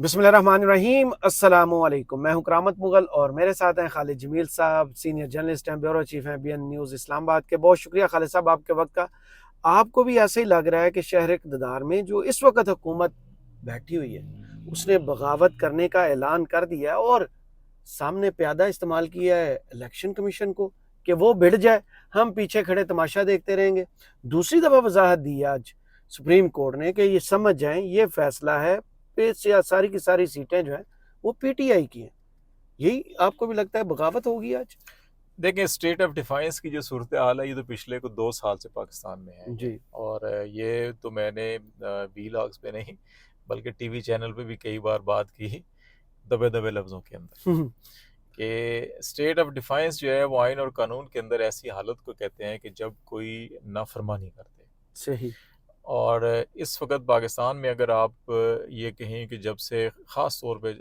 बिस्मिल्लाहिर्रहमानिर्रहीम। अस्सलामुअलैकुम। मैं हूं करामत मुगल और मेरे साथ हैं खालिद जमील साहब, सीनियर जर्नलिस्ट हैं, ब्यूरो चीफ हैं बीएन न्यूज़ इस्लामाबाद के। बहुत शुक्रिया खालिद साहब आपके वक्त का। आपको भी ऐसे ही लग रहा है कि शहर इक़्तिदार में जो इस वक्त हुकूमत बैठी हुई है उसने बगावत करने का ऐलान कर दिया और सामने प्यादा इस्तेमाल किया है इलेक्शन कमीशन को कि वो भिड़ जाए, हम पीछे खड़े तमाशा देखते रहेंगे। दूसरी दफ़ा वजाहत दी है आज सुप्रीम कोर्ट ने कि ये समझ जाएं ये फैसला है पे से सारी की सारी सीटें जो हैं वो पीटीआई की हैं। यही आपको भी लगता है बगावत होगी आज? देखें, स्टेट ऑफ डिफाइंस की जो सूरत हाल है ये तो पिछले को 2 साल से पाकिस्तान में है ये। जी। और ये तो मैंने वीलॉग्स पे नहीं बल्कि टीवी चैनल पे भी कई बार बात की दबे दबे लफ्ज़ों के अंदर कि स्टेट ऑफ डिफाइंस जो है वो आइन और कानून के अंदर ऐसी हालत को कहते हैं कि जब कोई नाफरमानी करते। सही। और इस वक्त पाकिस्तान में अगर आप ये कहें कि जब से ख़ास तौर पे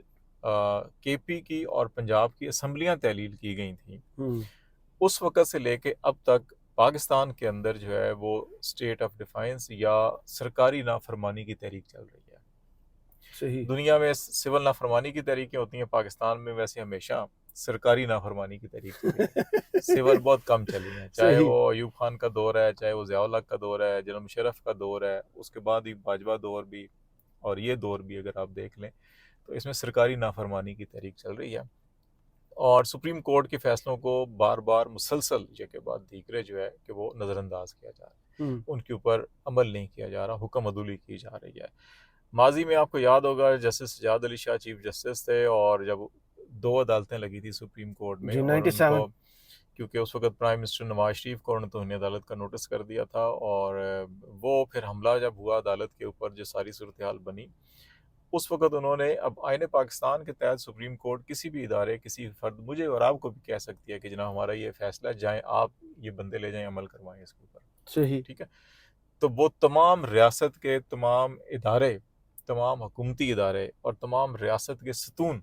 केपी की और पंजाब की असम्बलियाँ तहलील की गई थी उस वक़्त से लेके अब तक पाकिस्तान के अंदर जो है वो स्टेट ऑफ डिफाइंस या सरकारी नाफरमानी की तहरीक चल रही है। सही। दुनिया में सिविल नाफरमानी की तहरीकें होती हैं, पाकिस्तान में वैसे हमेशा सरकारी नाफरमानी की तहरीक चली है। सिविल बहुत कम चली हैं, चाहे सही। वो अयूब खान का दौर है, चाहे वो ज़िया उल हक का दौर है, जनरल मुशर्रफ का दौर है, उसके बाद ही बाजवा दौर भी और ये दौर भी अगर आप देख लें तो इसमें सरकारी नाफरमानी की तहरीक चल रही है। और सुप्रीम कोर्ट के फैसलों को बार बार मुसलसल के बाद दीगरे जो है कि वो नज़रअंदाज किया जा रहा है, उनके ऊपर अमल नहीं किया जा रहा, हुक्म अदूली की जा रही है। माजी में आपको याद होगा justice Sajjad Ali Shah chief justice थे और जब 2 अदालतें लगी थी सुप्रीम कोर्ट में जी। और उनको 97। क्योंकि उस वक्त प्राइम मिनिस्टर नवाज शरीफ को उन्होंने तौहीन अदालत का नोटिस कर दिया था और वो फिर हमला जब हुआ अदालत के ऊपर जो सारी सूरत हाल बनी उस वक्त उन्होंने अब आईने पाकिस्तान के तहत सुप्रीम कोर्ट किसी भी इदारे किसी फर्द मुझे और आपको भी कह सकती है कि जनाब हमारा ये फैसला जाएँ आप ये बंदे ले जाएँ अमल करवाएं इसके ऊपर। सही। ठीक है, तो वो तमाम रियासत के तमाम इदारे, तमाम हुकूमती इदारे और तमाम रियासत के सतून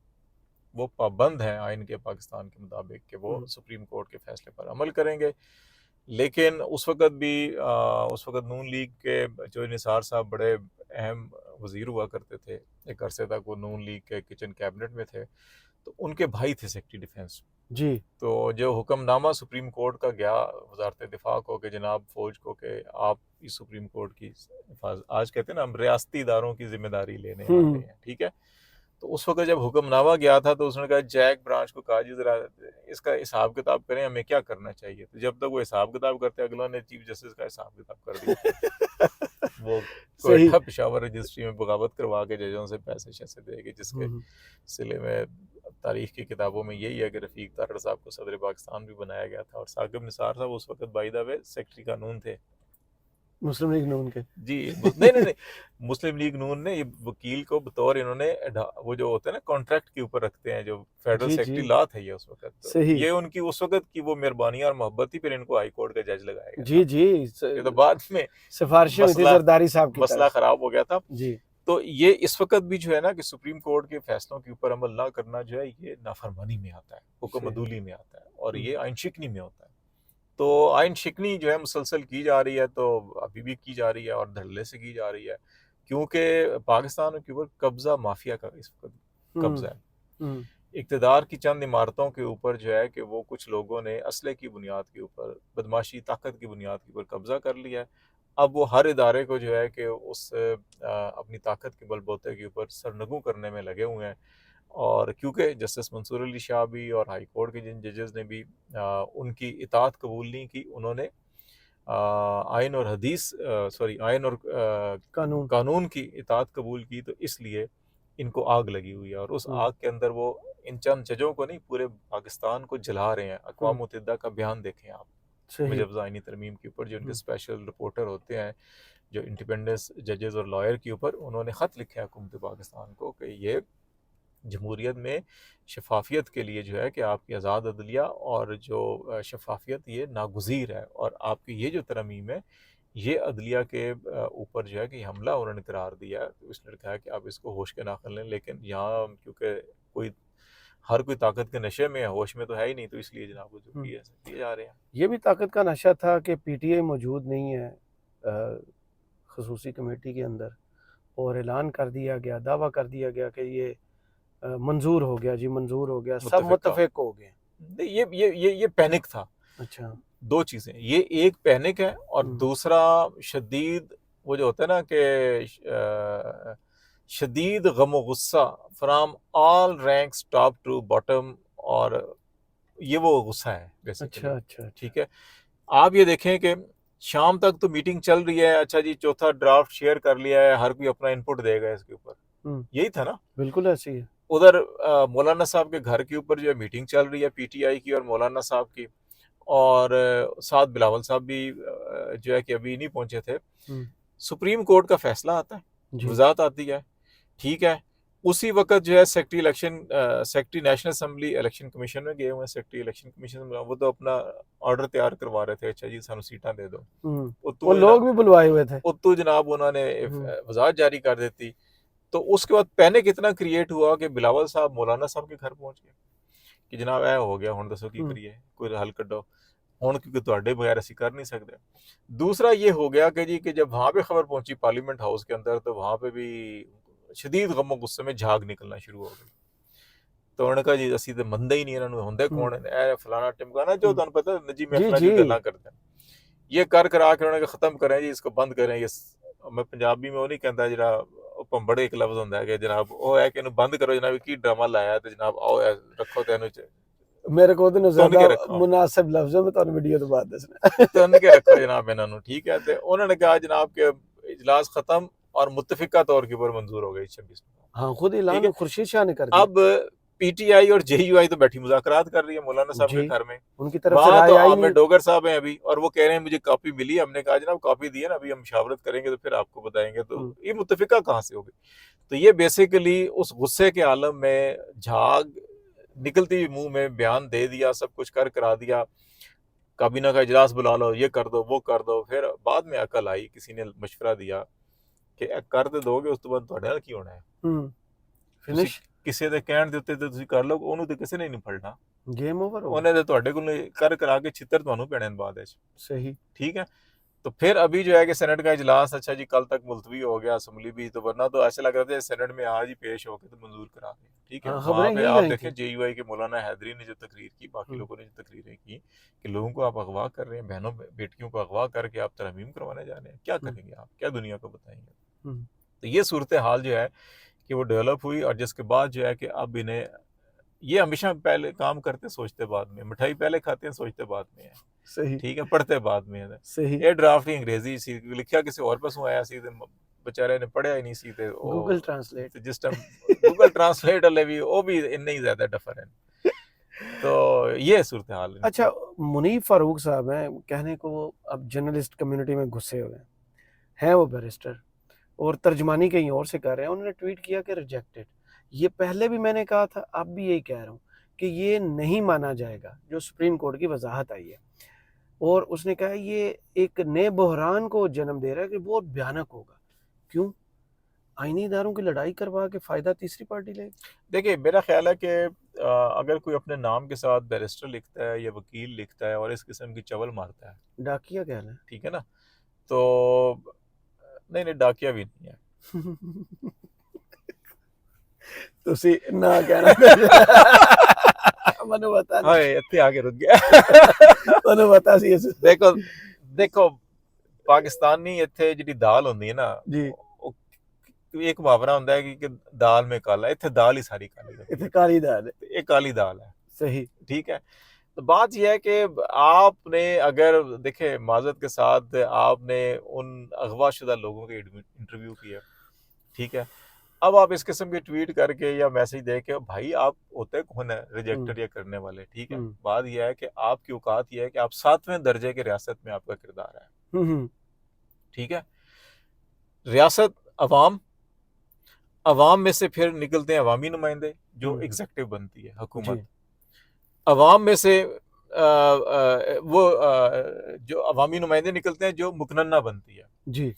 वो पाबंद हैं आइन के पाकिस्तान के मुताबिक कि वो सुप्रीम कोर्ट के फैसले पर अमल करेंगे। लेकिन उस वक्त नून लीग के जो निसार साहब बड़े अहम वज़ीर हुआ करते थे, एक अरसे तक वो नून लीग के किचन कैबिनेट में थे, तो उनके भाई थे सेक्रेटरी डिफेंस। जी। तो जो हुक्मनामा सुप्रीम कोर्ट का गया वजारत दिफा को कि जनाब फौज को कि आप इस सुप्रीम कोर्ट की आज कहते हैं ना हम रियासती इदारों की जिम्मेदारी लेने आ रहे हैं, ठीक है। तो उस वक्त जब हुक्मनामा गया था तो उसने कहा जैक ब्रांच को कहा जी जरा इसका हिसाब किताब करें, हमें क्या करना चाहिए। तो जब तक वो हिसाब किताब करते अगला ने चीफ जस्टिस का हिसाब किताब कर दिया। वो सही। कोयटा पेशावर रजिस्ट्री में बगावत करवा के जजों से पैसे शैसे देके, जिसके सिले में तारीख की किताबों में यही है कि रफ़ीक तारड़ साहब को सदर पाकिस्तान भी बनाया गया था और साकिब निसार साहब उस वक्त बाय द वे सेक्रेटरी कानून थे मुस्लिम लीग नून के। जी। नहीं, मुस्लिम लीग नून ने ये वकील को बतौर इन्होंने वो जो होते हैं ना कॉन्ट्रैक्ट के ऊपर रखते हैं, जो फेडरल जी। सेक्रेटरी जी। लॉ था ये उस वक्त, तो सही। ये उनकी उस वक्त की वो मेहरबानी और मोहब्बत ही फिर इनको हाई कोर्ट का जज लगाया गया जी। था। जी। ये तो बाद में सिफारिशें हुई थी मसला जरदारी साहब की मसला तरफ से। खराब हो गया था। जी। तो ये इस वक्त भी जो है ना कि सुप्रीम कोर्ट के फैसलों के ऊपर अमल ना करना जो है ये नाफरमानी में आता है, हुक्म सही। अदूली में आता है और ये आइन शिकनी में होता है। तो आइन शिकनी जो है मुसलसल की जा रही है, तो अभी भी की जा रही है और धड़ल्ले से की जा रही है, क्योंकि पाकिस्तान के ऊपर कब्जा माफिया का इस वक्त कब्जा है। इक़्तिदार की चंद इमारतों के ऊपर जो है कि वो कुछ लोगों ने असले की बुनियाद के ऊपर, बदमाशी ताकत की बुनियाद के ऊपर कब्जा कर लिया है। अब वो हर इदारे को जो है कि उस अपनी ताकत के बलबूते के ऊपर सरनगू करने में लगे हुए हैं। और क्योंकि जस्टिस मंसूर अली शाह भी और हाई कोर्ट के जिन जजेस ने भी उनकी इताअत कबूल नहीं की, उन्होंने आइन और आइन और कानून। कानून की इताअत कबूल की, तो इसलिए इनको आग लगी हुई है और उस आग के अंदर वो इन चंद जजों को नहीं पूरे पाकिस्तान को जला रहे हैं। अक़वाम मुत्तहिदा का बयान देखें आप सही। मुजवज़ा आइनी तरमीम के ऊपर, जो उनके स्पेशल रिपोर्टर होते हैं जो इंडिपेंडेंस जजेस और लॉयर के ऊपर, उन्होंने ख़त लिखा है हुकूमत पाकिस्तान को कि ये जमहूरियत में शफाफियत के लिए जो है कि आपकी आज़ाद अदलिया और जो शफाफियत ये नागुज़ीर है, और आपकी ये जो तरमीम है ये अदलिया के ऊपर जो है कि हमला उन्होंने करार दिया है। तो इसने कहा कि आप इसको होश के नाखन लें, लेकिन यहाँ क्योंकि कोई हर कोई ताकत के नशे में है, होश में तो है ही नहीं, तो इसलिए जनाब वो जो किए जा रहे हैं। ये भी ताकत का नशा था कि पीटीआई मौजूद नहीं है खसूसी कमेटी के अंदर और ऐलान कर दिया गया, दावा कर दिया गया कि ये मंजूर हो गया जी, मंजूर हो गया, सब मुत्तफिक हो गए। नहीं, ये पैनिक था। अच्छा। दो चीजें, ये एक पैनिक है और दूसरा शदीद वो जो होता है ना कि शदीद गम गुस्सा from all ranks top to bottom, और ये वो गुस्सा है बेसिकली। अच्छा। ठीक है, आप ये देखें कि शाम तक तो मीटिंग चल रही है, अच्छा जी चौथा ड्राफ्ट शेयर कर लिया है, हर कोई अपना इनपुट देगा इसके ऊपर, यही था ना। बिल्कुल ऐसी है। उधर मौलाना साहब के घर के ऊपर जो है मीटिंग चल रही है पीटीआई की और मौलाना साहब की, और साथ बिलावल साहब भी जो है कि अभी नहीं पहुंचे थे। सुप्रीम कोर्ट का फैसला आता है, वजाहत आती है, ठीक है। उसी वक्त जो है secretary national assembly election commission में गए हुए हैं। सेक्रेटरी इलेक्शन कमीशन में वो तो अपना ऑर्डर तैयार करवा रहे थे, अच्छा जी सानू सीटां दे दो। वो लोग भी बुलवाए हुए थे, उतू जनाब उन्होंने वजाहत जारी कर देती। तो उसके बाद पैनिक इतना क्रिएट हुआ कि बिलावल साहब मौलाना साहब के घर पहुंच गए कि जनाब ऐ हो गया, हुण दसो की करिए, कोई हल कड्डो हुण, क्योंकि तुहाडे बगैर असीं कर नहीं सकते। दूसरा ये हो गया कि जी कि जब वहां पे खबर पहुंची पार्लियामेंट हाउस के अंदर, तो वहां पे भी शदीद गमो गुस्से में झाग निकलना शुरू हो गई। तो उन्होंने कहा जी असीं ते मनदे ही नहीं, इन्हां नूं हुंदे कौन है, फलाना टिमकाना, जो तुहानूं पता निजी महफिलां च गल्लां करदे, ये कर करा के उन्होंने खत्म करें जी, इसको बंद करें। ये मैं पंजाबी में वो नहीं कहता जिहड़ा भंबड़ एक लफ्ज होंदा है कि जनाब वो है कि इन्हूं बंद करो जनाब, की ड्रामा लाया ते जनाब आओ रखो ते इन्हूं मेरे को तो ज्यादा मुनासिब लफ्जों में तो वीडियो तो बात दसना तुन के रखो जनाब इन्हां नूं, ठीक है। ते उन्होंने कहा जनाब के इजलास खत्म और मुत्तफिका तौर के ऊपर मंजूर हो गई 26 में। हाँ, खुद ऐलान खुर्शीद शाह ने कर दिया। अब पीटीआई और जेयूआई तो बैठी मुज़ाकरात कर रही है मौलाना साहब के घर में, उनकी तरफ से वहां तो आमिर डोगर साहब हैं अभी, और वो कह रहे हैं मुझे कॉपी मिली। हमने कहा जनाब कॉपी दी है ना, अभी हम मुशावरत करेंगे तो फिर आपको बताएंगे। तो ये मुत्तफिका कहाँ से होगी? तो ये बेसिकली उस गुस्से के आलम में झाग निकलती हुई मुंह में बयान दे दिया, सब कुछ कर करा दिया, काबीना का इजलास बुला लो, ये कर दो वो कर दो। फिर बाद में अकल आई, किसी ने मशवरा दिया कि कर तो दोगे, उस तो बाद तुहाडे नाल की होना है, फिनिश ਕਿਸੇ ਦੇ ਕਹਿਣ ਦੇ ਉੱਤੇ ਤੇ ਤੁਸੀਂ ਕਰ ਲਓ, ਉਹਨੂੰ ਤੇ ਕਿਸੇ ਨੇ ਨਹੀਂ ਫੜਨਾ, गेम ओवर हो, ਉਹਨੇ ਤੇ ਤੁਹਾਡੇ ਕੋਲ ਕਰ ਕਰਾ ਕੇ ਛਿੱਤਰ ਤੁਹਾਨੂੰ ਪੈਣੇ ਬਾਅਦ ਵਿੱਚ। सही, ठीक है। तो फिर अभी जो है कि सेनेट का इजलास अच्छा जी कल तक मुलतवी हो गया, असम्बली भी, तो वरना तो ऐसे लग रहा था सेनेट में आज ही पेश होकर तो मंजूर करा दें। ठीक है, वहाँ पे आप देखें जेयूआई के मौलाना हैदरी ने जो तकरीर की, बाकी लोगों ने जो तकरीरें की कि लोगों को आप अगवा कर रहे हैं, बहनों बेटियों को अगवा करके आप तरमीम करवाने जा रहे हैं, क्या करेंगे आप, क्या दुनिया को बताएंगे? तो ये सूरत हाल जो है कि वो डेवलप हुई, और जिसके बाद जो है कि अब इन्हें ये हमेशा पहले काम करते सोचते बाद में, मिठाई पहले खाते हैं सोचते बाद में है, सही, ठीक है, पढ़ते बाद में है, सही। ये ड्राफ्ट अंग्रेजी सी लिखा किसी और पासों आया सी, बेचारे ने पढ़िया ही नहीं सी, ते गूगल ट्रांसलेट, जिस टाइम गूगल ट्रांसलेट वाले भी वो भी इन्ने ही ज्यादा डफर हैं। तो ये सूरत हाल है। अच्छा, मुनीफ फारूक साहब हैं, कहने को वो अब जर्नलिस्ट कम्युनिटी में घुसे हुए हैं, वो बैरिस्टर और तर्जमानी कहीं और से कर रहे हैं। उन्होंने ट्वीट किया कि रिजेक्टेड। ये पहले भी मैंने कहा था, अब भी यही कह रहा हूँ कि ये नहीं माना जाएगा जो सुप्रीम कोर्ट की वजाहत आई है। और उसने कहा ये एक नए बहरान को जन्म दे रहा है कि बहुत भयानक होगा। क्यों? आईनी इदारों की लड़ाई करवा के फायदा तीसरी पार्टी लेगी। देखिए, मेरा ख्याल है कि अगर कोई अपने नाम के साथ बैरिस्टर लिखता है या वकील लिखता है और इस किस्म की चवल मारता है, डाकिया कह रहे हैं, ठीक है ना, तो नहीं डाकिया भी नहीं है। तुसी ना कहना मनु बता, हाय इत्थे आके रुक गया। मनु बता सी देखो पाकिस्तानी इत्थे जिहड़ी दाल होंदी है ना जी, एक मुहावरा होंदा है कि दाल में काला, इत्थे दाल ही सारी काली है, इत्थे काली दाल है, ये काली दाल है, सही, ठीक है। तो बात यह है कि आपने अगर देखे माजरत के साथ आपने उन अगवाशुदा लोगों के इंटरव्यू किया, ठीक है, अब आप इस किस्म के ट्वीट करके या मैसेज दे के, भाई आप होते कौन है रिजेक्टर या करने वाले, ठीक है। बात यह है कि आपकी औकात यह है कि आप 7वें दर्जे के रियासत में आपका किरदार है, ठीक है। रियासत अवाम में से फिर निकलते हैं अवामी नुमाइंदे जो एग्जेक्टिव बनती है हुकूमत, अवाम में से जो अवामी नुमाइंदे निकलते हैं जो मुकन्ना बनती है जी,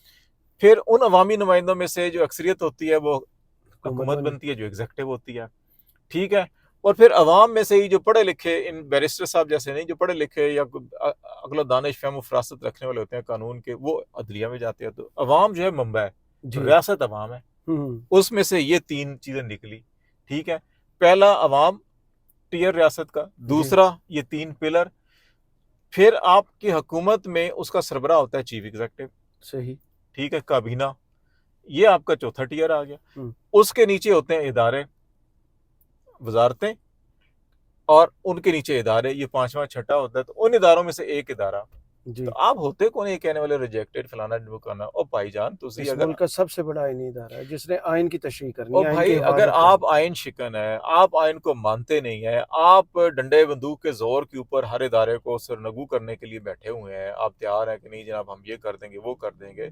फिर उन अवामी नुमाइंदों में से जो अक्सरियत होती है वो हुकूमत बनती है जो एग्जेक्टिव होती है, ठीक है। और फिर अवाम में से ही जो पढ़े लिखे, इन बैरिस्टर साहब जैसे नहीं, जो पढ़े लिखे या अगला दानिश फहम फरासत रखने वाले होते हैं कानून के, वो अदलिया में जाते हैं। तो अवाम जो है मंबा है, रियासत अवाम है, उसमें से ये 3 चीजें निकली, ठीक है। पहला अवाम टियर रियासत का, दूसरा ये 3 पिलर, फिर आपकी हुकूमत में उसका सरबराह होता है चीफ एग्जीक्यूटिव, सही, ठीक है, काबीना, ये आपका चौथा टियर आ गया। उसके नीचे होते हैं इदारे, वजारतें, और उनके नीचे इदारे, ये पांचवा छठा होता है। तो उन इदारों में से एक इदारा, तो आप होते कौन ये कहने वाले रिजेक्टेड फलाना ढिमकाना। ओ भाईजान तुसी इस अगर मुल्क का सबसे बड़ा आईनी इदारा है जिसने आइन की तशरीह करनी ओ है, आइन की भाई अगर हिफाजत आप करनी आइन शिकन है, आप आइन को मानते नहीं है, आप डंडे बंदूक के जोर के ऊपर हर इदारे को सरनगू करने के लिए बैठे हुए हैं, आप तैयार हैं कि नहीं जनाब हम ये कर देंगे वो कर देंगे,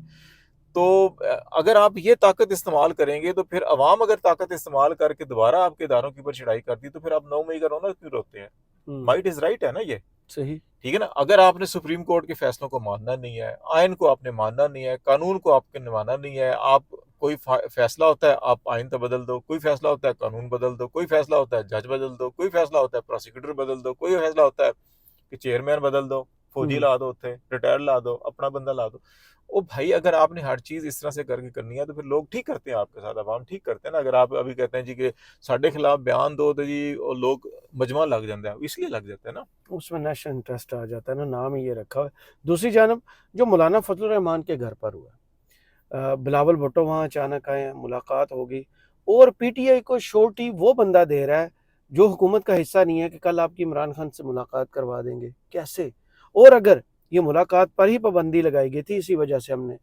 तो अगर आप ये ताकत इस्तेमाल करेंगे तो फिर अवाम अगर ताकत इस्तेमाल करके दोबारा आपके इदारों के ऊपर चढ़ाई करती तो फिर आप 9 मई का रोना क्यों रोते हैं। माइट इज राइट है ना ये, सही, ठीक है ना। अगर आपने सुप्रीम कोर्ट के फैसलों को मानना नहीं है, आइन को आपने मानना नहीं है, कानून को आपने मानना नहीं है, आप कोई फैसला होता है आप आइन तो बदल दो, कोई फैसला होता है कानून बदल दो, कोई फैसला होता है जज बदल दो, कोई फैसला होता है प्रोसिक्यूटर बदल दो, कोई फैसला होता है कि चेयरमैन बदल दो, फौजी ला दो, थे रिटायर ला दो, अपना बंदा ला दो। ओ भाई अगर आपने हर चीज इस तरह से करके करनी है तो फिर लोग ठीक करते हैं आपके साथ, अवाम ठीक करते हैं ना। अगर आप अभी कहते हैं जी कि साढ़े खिलाफ बयान दो तो जी लोग मजमा लग जाता है, इसलिए लग जाता है ना, उसमें नेशनल इंटरेस्ट आ जाता है ना, नाम ही ये रखा है। दूसरी जानब जो मौलाना फजलुर रहमान के घर पर हुआ, बिलावल भुट्टो वहाँ अचानक आए, मुलाकात होगी, और पीटीआई को श्योरिटी वो बंदा दे रहा है जो हुकूमत का हिस्सा नहीं है कि कल आपकी इमरान खान से मुलाकात करवा देंगे, कैसे। और अगर ये मुलाकात पर ही पाबंदी लगाई गई थी, इसी वजह से हमने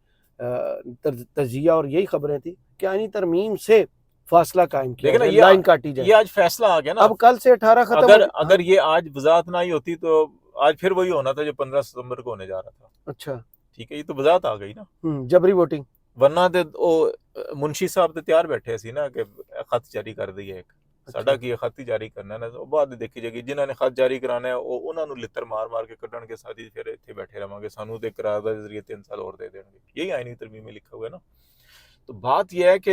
तजिया और यही खबरें थी कि आईनी तरमीम से फासला कायम किया जाए, लाइन काटी जाए। ये आज फैसला आ गया ना, अब कल से 18 खत्म अगर ये आज वजाहत ना ही होती तो आज फिर वही होना था जो 15 सितंबर को होने जा रहा था। अच्छा, ठीक है, ये तो वजाहत आ गई ना, जबरी वोटिंग। वरना तो मुंशी साहब तो तैयार बैठे सी ना कि खत जारी कर दी है एक, साडा की खत ही जारी करना ना, बाद देखी जाएगी जिन्होंने खत जारी कराना है वो उन्होंने लित्र मार मार के कटन के साथ ही फिर इतने बैठे रहांगे, सानू तो करारदाद के जरिए 3 साल और दे देंगे, यही आईनी तरमीम में लिखा हुआ है ना। तो बात यह है कि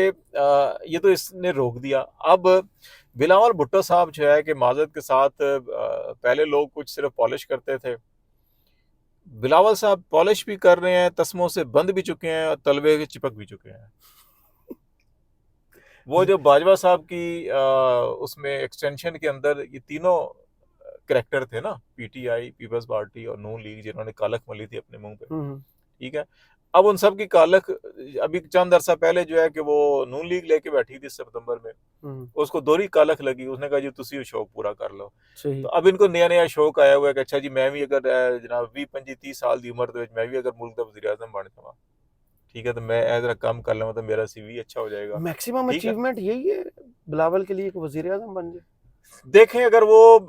ये तो इसने रोक दिया। अब बिलावल भुट्टो साहब जो है कि माजरत के साथ पहले लोग कुछ सिर्फ पॉलिश करते थे, बिलावल साहब पॉलिश भी कर रहे हैं, तस्मों से बंद भी चुके हैं और तलवे के चिपक भी चुके हैं। वो जो बाजवा साहब की उसमें एक्सटेंशन के अंदर ये तीनों करैक्टर थे ना, पीटीआई, पीपल्स पार्टी और नून लीग, जिन्होंने कालख मली थी अपने मुंह पे, ठीक है। अब उन सब की कालख अभी चंद अरसा पहले जो है कि वो नून लीग लेके बैठी थी सितंबर में, उसको दोहरी कालख लगी, उसने कहा जी तुसी शौक पूरा कर लो। तो अब इनको नया नया शौक आया हुआ है कि अच्छा जी मैं भी अगर जनाब 20-25-30 साल की उम्र मैं भी अगर मुल्क का वज़ीर आज़म बन जावा, ठीक है, तो मैं ऐसा काम कर लूँ तो मेरा सीवी अच्छा हो जाएगा। मैक्सिमम अचीवमेंट यही है बिलावल के लिए कि वज़ीर आज़म बन जाए। देखें अगर वो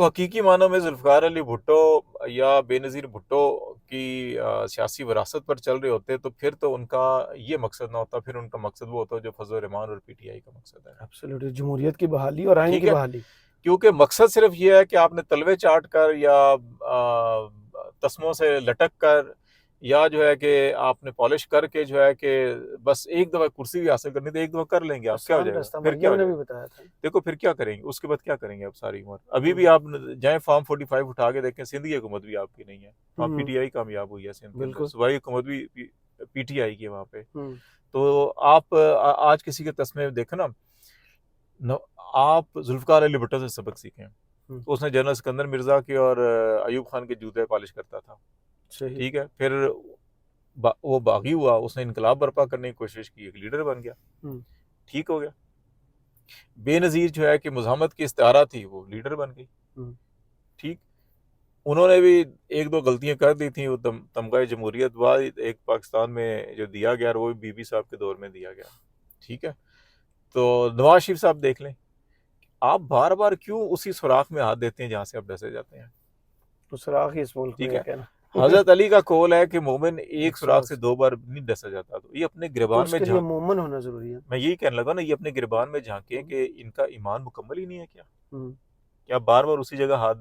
हकीकी मानों में जुल्फ़िकार अली भुट्टो या बेनज़ीर भुट्टो की सियासी विरासत पर चल रहे होते तो फिर तो उनका ये मकसद ना होता, फिर उनका मकसद वो होता जो फजल रहमान और पीटीआई का मकसद है, एब्सोल्युटली जमहूरियत की बहाली और आइन की बहाली। क्योंकि मकसद सिर्फ ये है कि आपने तलवे चाट कर या तस्मों से लटक कर या जो है कि आपने पॉलिश करके जो है कि बस एक दफा कुर्सी भी हासिल करनी तो एक दफा कर लेंगे आप, क्या हो जाएगा फिर, क्या हो जाएगा? बताया था। देखो फिर क्या करेंगे, उसके बाद क्या करेंगे आप सारी उम्र। अभी भी आप जाए फॉर्म 45 उठा के देखें, सिंध की हुकूमत भी आपकी नहीं है, वहाँ पीटीआई कामयाब हुई है सिंध में, सूबाई हुकूमत भी पीटीआई की है वहाँ पे। तो आप आज किसी के तस्मे देखें ना, आप जुल्फ़िकार अली भुट्टो से सबक सीखें, उसने जनरल सिकंदर मिर्जा के और अयूब खान के जूते पॉलिश करता था, ठीक है, फिर वो बागी हुआ, उसने इनकलाब बर्पा करने की कोशिश की, एक लीडर बन गया, ठीक हो गया। बेनज़ीर जो है कि मुज़ाहमत की इस्तारा थी, वो लीडर बन गई, ठीक। उन्होंने भी एक दो गलतियां कर दी थी, वो तमगा जमहूरियत बाद एक पाकिस्तान में जो दिया गया वो भी बीबी साहब के दौर में दिया गया, ठीक है। तो नवाज शरीफ साहब देख लें, आप बार बार क्यों उसी सुराख में हाथ देते हैं जहां से आप डसे जाते हैं, तो सुराख ही इस मुल्क में है ना। हजरत अली का कौल है कि मोमिन एक सुराख से 2 बार नहीं डसा जाता, तो ये अपने गिरबान में मोमिन होना जरूरी है। मैं यही कहने लगा ना, ये अपने गिरबान में झांके कि इनका ईमान मुकम्मल ही नहीं है क्या बार बार उसी जगह हाथ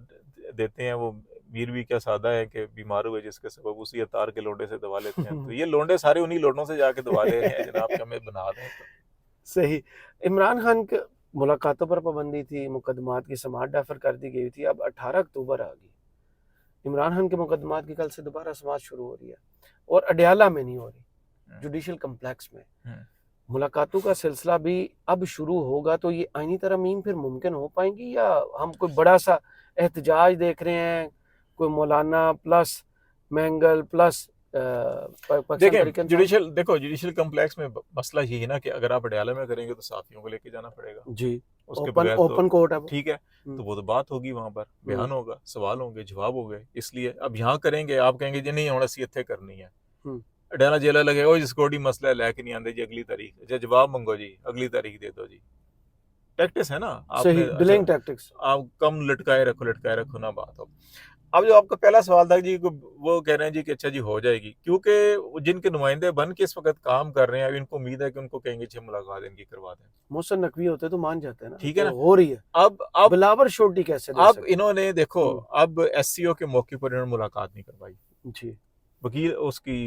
देते हैं। वो मीर भी क्या सादा है कि बीमार हुए जिसके सबब उसी अतार के लोंडे से दवा लेते हैं, तो ये लोंडे सारे उन्हीं लोंडों से जाके दवा ले रहे हैं जनाब कि हमें बना दें। सही। इमरान खान के मुलाकातों पर पाबंदी थी, मुकदमात की समाअत डेफर कर दी गई थी, अब 18 अक्टूबर आ गई, इमरान खान के मुकदमात की कल से दोबारा समाअत शुरू हो रही है और अडयाला में नहीं हो रही, जुडिशल कम्प्लेक्स में हम्म। मुलाकातों का सिलसिला भी अब शुरू होगा, तो ये आईनी तरमीम फिर मुमकिन हो पाएंगी, या हम कोई बड़ा सा एहतजाज देख रहे हैं, कोई मौलाना plus mangle plus Pakistan Tehreek देखें, इंसाफ? जुडिशल कम्प्लेक्स में मसला यही है ना कि अगर आप अडयाला में करेंगे तो साथियों को लेके जाना पड़ेगा, जी, उसके ओपन बगैर तो ओपन कोर्ट है वो। ठीक है, तो वो तो बात होगी, वहां पर बयान हम्म, होगा, सवाल होंगे, जवाब होंगे। इसलिए अब यहाँ करेंगे, आप कहेंगे जी नहीं हूँ असी इत्थे करनी है, हम्म, अडयाला जेला लगेगा जिस कोई मसला है लैके नहीं आते जी अगली तारीख, अच्छा जवाब मंगो जी अगली तारीख दे दो जी। टैक्टिस है ना, आपने सही अच्छा डिलेइंग टैक्टिक्स। आप कम लटकाए रखो ना बात हो। अब जो आपका पहला सवाल था जी, वो कह रहे हैं जी कि अच्छा जी हो जाएगी, क्योंकि जिनके नुमाइंदे बन के इस वक्त काम कर रहे हैं, अब इनको उम्मीद है कि उनको कहेंगे अच्छा मुलाकात इनकी करवा दें, मोहसिन नकवी होते तो मान जाते हैं ना, ठीक है तो ना। हो रही है। अब बिलावर श्योरिटी कैसे दे अब सकते इन्होंने देखो, हैं? अब एससीओ के मौके पर इन्होंने मुलाकात नहीं करवाई, जी वकील उसकी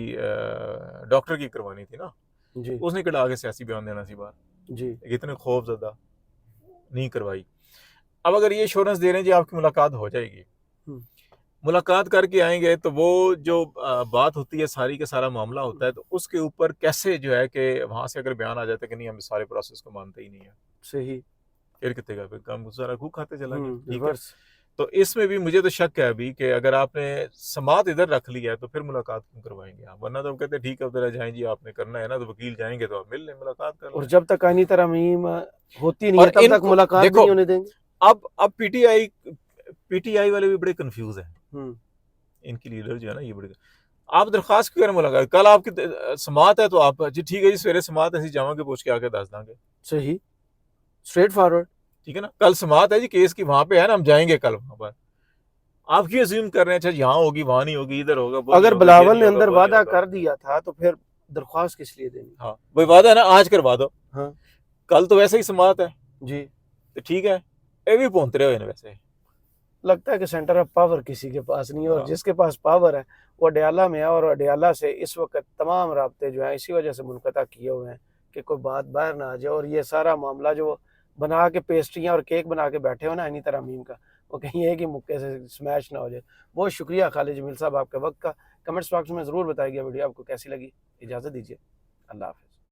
डॉक्टर की करवानी थी ना, जी उसने कड़ा आगे सियासी बयान देना सी बार, जी। इतने खौफ ज्यादा नहीं करवाई। अब अगर ये इंश्योरेंस दे रहे हैं जी आपकी मुलाकात हो जाएगी, हम्म, मुलाकात करके आएंगे तो वो जो बात होती है, सारी का सारा मामला होता है, तो उसके ऊपर कैसे जो है कि वहां से अगर बयान आ जाता है कि नहीं हम सारे प्रोसेस को मानते ही नहीं है, सही। फिर कितने फिर काम सारा खूब खाते चला गया, ठीक है। रिवर्स। तो इसमें भी मुझे तो शक है अभी कि अगर आपने समात इधर रख लिया है तो फिर मुलाकात क्यों करवाएंगे आप, वरना तो हम कहते हैं ठीक है उधर जाएं जी, आपने करना है ना तो वकील जाएंगे तो आप मिल लें, मुलाकात कर और लें। जब तक आईनी तरमीम होती नहीं है और तब तक इनको मुलाकात भी देखो, नहीं होने देंगे। अब पीटीआई वाले भी बड़े कंफ्यूज हैं, हम्म, इनकी लीडर जो है ना ये बड़े, आप दरखास्त क्यों करें मुलाकात, कल आपकी समात है तो आप जी ठीक है जी सवेरे समात ऐसी जावांगे पूछ के आके दस देंगे, सही, स्ट्रेट फॉरवर्ड। ठीक है ना। कल समात है जी केस की वहां पे है ना, हम जाएंगे कल वहां पर, आप क्यों अज्यूम कर रहे हैं अच्छा यहाँ होगी वहां नहीं होगी, इधर होगा वो नहीं अगर होगा, ये बिलावल नहीं ने होगा अंदर वो नहीं वादा होगा। कर दिया था तो फिर दरख्वास्त किस लिए देनी? हाँ वही वादा है ना, आज करवा दो, हाँ कल तो वैसे ही समात है, जी। तो ठीक है, ये भी पहुंच रहे हो वैसे। लगता है कि सेंटर ऑफ पावर किसी के पास नहीं है, और हाँ जिसके पास पावर है वो अडयाला में है, और अडयाला से इस वक्त तमाम राब्ते जो हैं इसी वजह से मुनक़ता किए हुए हैं कि कोई बात बाहर ना आ जाए, और ये सारा मामला जो बना के पेस्ट्रियाँ और केक बना के बैठे हो ना इन्हीं तरमीम का, वो कहीं एक ही मुक्के से स्मैश ना हो जाए। बहुत शुक्रिया खालिद जमील साहब आपके वक्त का। कमेंट्स बॉक्स में ज़रूर बताइएगा वीडियो आपको कैसी लगी। इजाज़त दीजिए, अल्लाह हाफ़िज़।